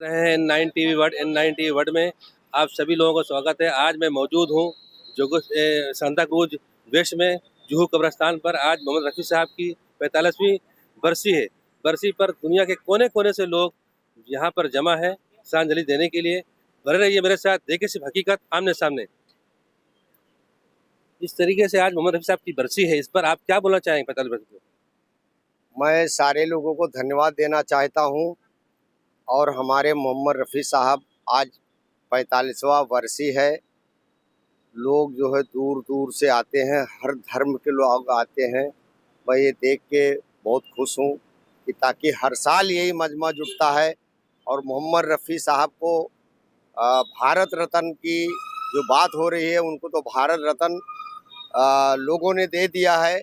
रहे हैं N9 TV world N9 TV world में आप सभी लोगों का स्वागत है। आज मैं मौजूद हूँ जो सांता क्रूज वेस्ट में जुहू कब्रिस्तान पर। आज मोहम्मद रफ़ी साहब की 45वीं बरसी है। बरसी पर दुनिया के कोने कोने से लोग यहाँ पर जमा है श्रद्धांजलि देने के लिए। बने रहिए मेरे साथ, देखिए सिर्फ हकीकत आमने सामने। इस तरीके से आज मोहम्मद रफ़ी साहब की बरसी है, इस पर आप क्या बोलना चाहेंगे 45 बरसी को? मैं सारे लोगों को धन्यवाद देना चाहता हूं। और हमारे मोहम्मद रफ़ी साहब आज 45वां वर्षी है। लोग जो है दूर दूर से आते हैं, हर धर्म के लोग आते हैं। मैं ये देख के बहुत खुश हूं कि ताकि हर साल यही मजमा जुटता है। और मोहम्मद रफ़ी साहब को भारत रत्न की जो बात हो रही है, उनको तो भारत रत्न लोगों ने दे दिया है।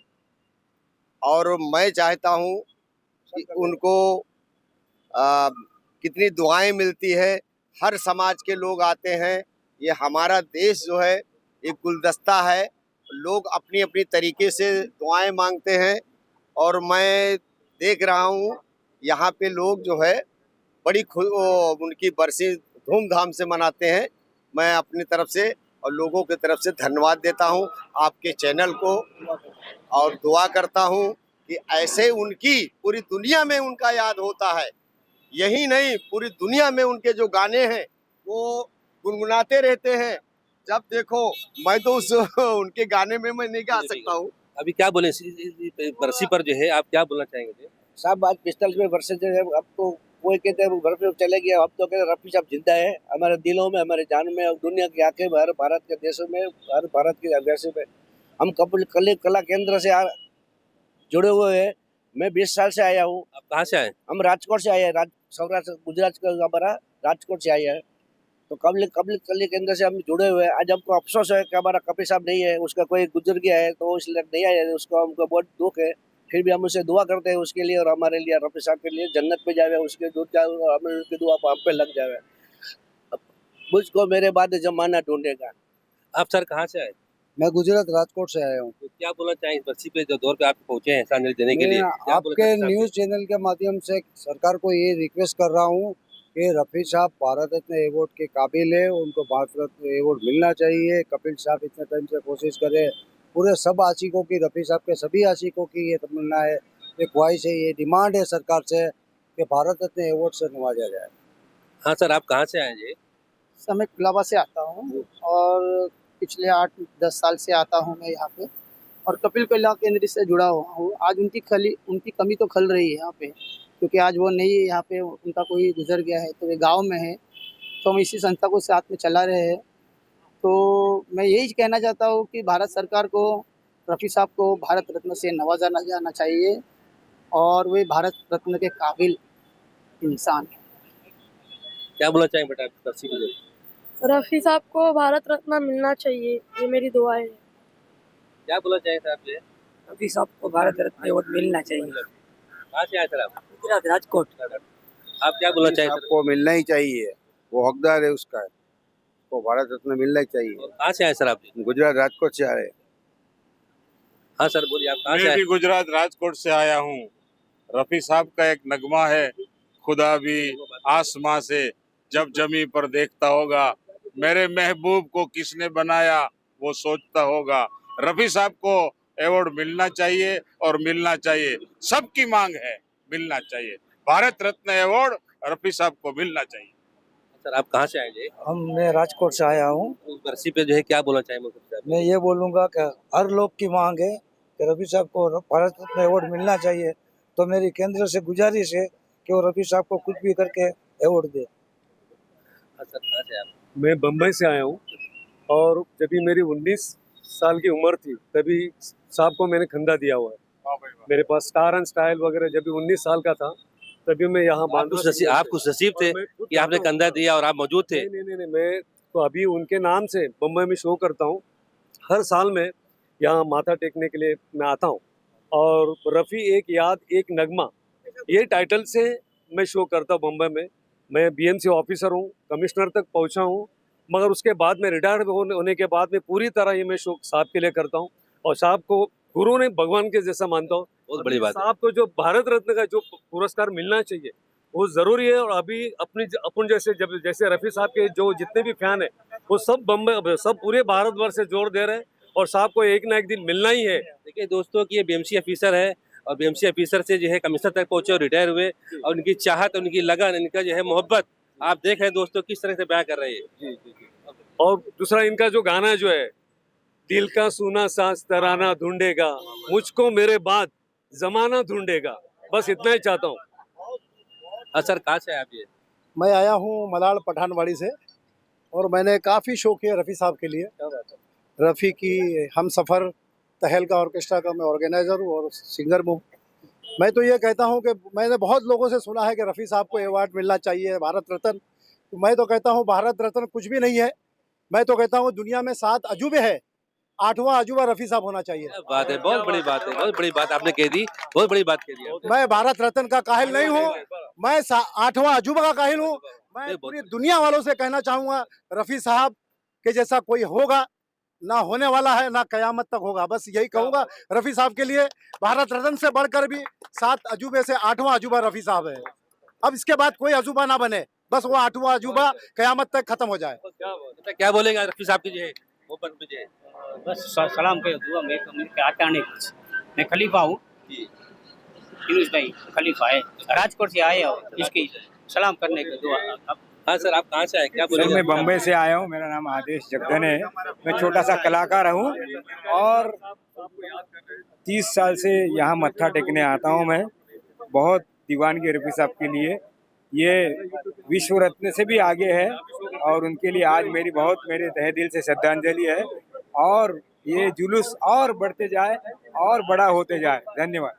और मैं चाहता हूं कि उनको आ, कितनी दुआएं मिलती है। हर समाज के लोग आते हैं। ये हमारा देश जो है एक गुलदस्ता है। लोग अपनी अपनी तरीके से दुआएं मांगते हैं। और मैं देख रहा हूँ यहाँ पे लोग जो है बड़ी उनकी बरसी धूमधाम से मनाते हैं। मैं अपनी तरफ से और लोगों की तरफ से धन्यवाद देता हूँ आपके चैनल को। और दुआ करता हूँ कि ऐसे उनकी पूरी दुनिया में उनका याद होता है। यही नहीं, पूरी दुनिया में उनके जो गाने हैं वो गुनगुनाते रहते हैं। जब देखो, मैं तो उस उनके गाने में मैं नहीं गा सकता हूँ। अभी क्या बोले बरसी पर जो है, आप क्या बोलना चाहेंगे? साहब आज 45वें वर्ष जो है, अब तो कोई कहते हैं वो घर पे चले गए, अब तो कहते रफ़ी साहब जिंदा है हमारे दिलों में, हमारे जान में और दुनिया की आंखें में, हर भारत के देशों में, हर भारत के वैसे में। हम कला केंद्र से जुड़े हुए हैं। मैं 20 साल से आया हूँ। आप कहाँ से आए? हम राजकोट से आए हैं, सौराष्ट्र गुजरात का हमारा राजकोट से आया है। तो कबल कबल कली केंद्र से हम जुड़े हुए हैं। आज हमको अफसोस है कि हमारा कपिल साहब नहीं है, उसका कोई गुजर गया है तो इसलिए नहीं आया है। उसको हमको बहुत दुख है। फिर भी हम उसे दुआ करते हैं उसके लिए और हमारे लिए, रफ़ी साहब के लिए जन्नत में जावे, उसके दूर जावे और हमें उनकी दुआ हम पे लग जावे। मुझको मेरे बाद जमाना ढूंढेगा। आप सर कहाँ से आए? मैं गुजरात राजकोट से आया हूँ। तो क्या बोलना चाहेंगे इस बरसी पे जो दौर पे आप पहुंचे हैं श्रद्धांजलि देने के लिए? मैं क्या बोलना आपके चाहते हैं न्यूज़ चैनल के माध्यम से सरकार को ये रिक्वेस्ट कर रहा हूँ कि रफ़ी साहब भारत रत्न अवार्ड के काबिल है, उनको भारत रत्न अवार्ड मिलना चाहिए। कपिल साहब इतने टाइम से कोशिश करे, पूरे सब आशिकों की, रफ़ी साहब के सभी आशिकों की ये तमन्ना है, ये ख्वाहिश है, ये डिमांड है सरकार से कि भारत रत्न अवार्ड से नवाजा जाए। हाँ सर, आप कहाँ से आए जी? सर मैं कुलाबा से आता हूँ और पिछले 8-10 साल से आता हूँ मैं यहाँ पे, और कपिल कला केंद्र से जुड़ा हुआ हूँ। आज उनकी कमी तो खल रही है यहाँ पे, क्योंकि आज वो नहीं है यहाँ पे, उनका कोई गुजर गया है तो वे गांव में है। तो हम इसी संस्था को साथ में चला रहे हैं। तो मैं यही कहना चाहता हूँ कि भारत सरकार को रफ़ी साहब को भारत रत्न से नवाजा जाना चाहिए और वे भारत रत्न के काबिल इंसान हैं। क्या बोलना चाहेंगे बेटा बरसी पे? रफ़ी साहब को भारत रत्न मिलना चाहिए, ये मेरी दुआ है। क्या बोलना चाहेंगे आप जी? रफ़ी साहब को भारत रत्न अवार्ड मिलना चाहिए। कहाँ से आए सर आप? गुजरात राजकोट। आप क्या बोलना चाहेंगे सर? आपको मिलना ही चाहिए, वो हकदार है उसका, वो भारत रत्न मिलना ही चाहिए। कहाँ से आए सर आप? गुजरात राजकोट से आए। हाँ सर बोलिए, आप कहाँ से मैं आए? भी गुजरात राजकोट से आया हूँ। रफ़ी साहब का एक नगमा है, खुदा भी आसमां से जब जमी पर देखता होगा, मेरे महबूब को किसने बनाया वो सोचता होगा। रफ़ी साहब को अवार्ड मिलना चाहिए और मिलना चाहिए, सबकी मांग है, मिलना चाहिए। भारत रत्न अवार्ड रफ़ी साहब को मिलना चाहिए। सर आप कहाँ से आए जी? मैं राजकोट से आया हूँ। उस बरसी पे जो है क्या बोलना चाहेंगे साहब? मैं ये बोलूँगा कि हर लोग की मांग है कि रफ़ी साहब को भारत रत्न अवार्ड मिलना चाहिए। तो मेरी केंद्र से गुजारिश है कि वो रफ़ी साहब को कुछ भी करके अवार्ड दे। हाँ सर, कहाँ से आप? मैं बम्बई से आया हूँ और जब भी मेरी 19 साल की उम्र थी तभी साहब को मैंने खंदा दिया हुआ है। मेरे पास स्टार एंड स्टाइल वगैरह जब भी 19 साल का था तभी मैं यहाँ आप कुछ नसीब थे कि आपने कंधा दिया और आप मौजूद थे। नहीं, मैं तो अभी उनके नाम से बम्बई में शो करता हूँ। हर साल में यहाँ माथा टेकने के लिए मैं आता हूँ और रफ़ी एक याद एक नगमा, ये टाइटल से मैं शो करता हूँ बम्बई में। मैं बीएमसी ऑफिसर हूँ, कमिश्नर तक पहुँचा हूँ, मगर उसके बाद में रिटायर होने के बाद में पूरी तरह ये मैं शो साहब के लिए करता हूँ और साहब को गुरु ने भगवान के जैसा मानता हूँ। बहुत बड़ी बात है। साहब को जो भारत रत्न का जो पुरस्कार मिलना चाहिए वो ज़रूरी है। और अभी अपन जैसे रफ़ी साहब के जो जितने भी फैन है वो सब बम्बई, सब पूरे भारतवर्ष से जोर दे रहे हैं और साहब को एक ना एक दिन मिलना ही है। देखिए दोस्तों कि ये बीएमसी ऑफिसर है और बीएमसी ऑफिसर से जो है कमिश्नर तक पहुंचे और रिटायर हुए, और उनकी चाहत, उनकी लगन, इनका जो है मोहब्बत आप देख रहे हैं दोस्तों किस तरह से बयां कर रहे हैं। और दूसरा इनका जो गाना जो है, दिल का सुना सांस तराना ढूंढेगा, मुझको मेरे बाद जमाना ढूंढेगा, बस इतना ही चाहता हूँ। सर कहाँ से आप ये? मैं आया हूँ मलाड़ पठानवाड़ी से और मैंने काफ़ी शो किया रफ़ी साहब के लिए। रफ़ी की हम सफ़र तहलका ऑर्केस्ट्रा का मैं ऑर्गेनाइज़र हूँ और सिंगर हूँ। मैं तो ये कहता हूँ कि मैंने बहुत लोगों से सुना है कि रफ़ी साहब को अवार्ड मिलना चाहिए, भारत रत्न। तो मैं तो कहता हूँ भारत रत्न कुछ भी नहीं है। मैं तो कहता हूँ दुनिया में 7 अजूबे है, 8वां अजूबा रफ़ी साहब होना चाहिए। क्या बात है, बहुत बड़ी बात है, बहुत बड़ी बात आपने कह दी, बहुत बड़ी बात कह दी आपने। मैं भारत रत्न का काहिल नहीं हूँ, मैं 8वां अजूबा का काहिल हूँ। मैं पूरी दुनिया वालों से कहना चाहूँगा रफ़ी साहब के जैसा कोई होगा ना, होने वाला है ना, कयामत तक होगा। बस यही कहूँगा रफ़ी साहब के लिए। भारत रत्न से बढ़कर भी 7 अजूबे से 8वां अजूबा रफ़ी साहब है। अब इसके बाद कोई अजूबा ना बने, बस वो 8वां अजूबा कयामत तक खत्म हो जाए। क्या बोलेगा रफ़ी साहब की जो है मोहब्बत में जो है? बस सलाम पे दुआ मैं आता नहीं कुछ। मैं खलीफा हूँ, यूनुस भाई खलीफा है, राजकोट से आए हो इसकी सलाम करने की दुआ। हाँ सर, आप कहाँ से आए, क्या सर बोलेंगे? मैं बम्बई से आया हूँ, मेरा नाम आदेश जगधन है। मैं छोटा सा कलाकार हूँ और 30 साल से यहाँ मत्था टेकने आता हूँ। मैं बहुत दीवानगी रफ़ी साहब के लिए, ये विश्व रत्न से भी आगे है और उनके लिए आज मेरे तहे दिल से श्रद्धांजलि है और ये जुलूस और बढ़ते जाए और बड़ा होते जाए। धन्यवाद।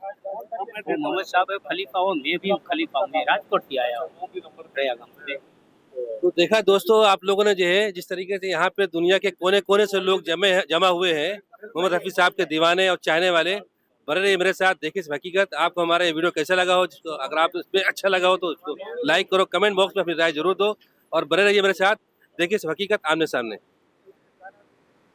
मोहम्मद साहब खलीफा हो, मैं भी खलीफा हूँ, मैं राजकोट से आया हूँ प्रयागराज से। तो देखा दोस्तों आप लोगों ने जो है जिस तरीके से यहाँ पे दुनिया के कोने कोने से लोग जमा हुए हैं मोहम्मद रफ़ी साहब के दीवाने और चाहने वाले। बने रहिए मेरे साथ, देखिए इस हकीकत। आपको हमारा ये वीडियो कैसा लगा हो, जिसको अगर आप इस पे अच्छा लगा हो तो उसको लाइक करो, कमेंट बॉक्स में अपनी राय जरूर दो और बने रहिए मेरे साथ। देखिए इस हकीकत आमने सामने।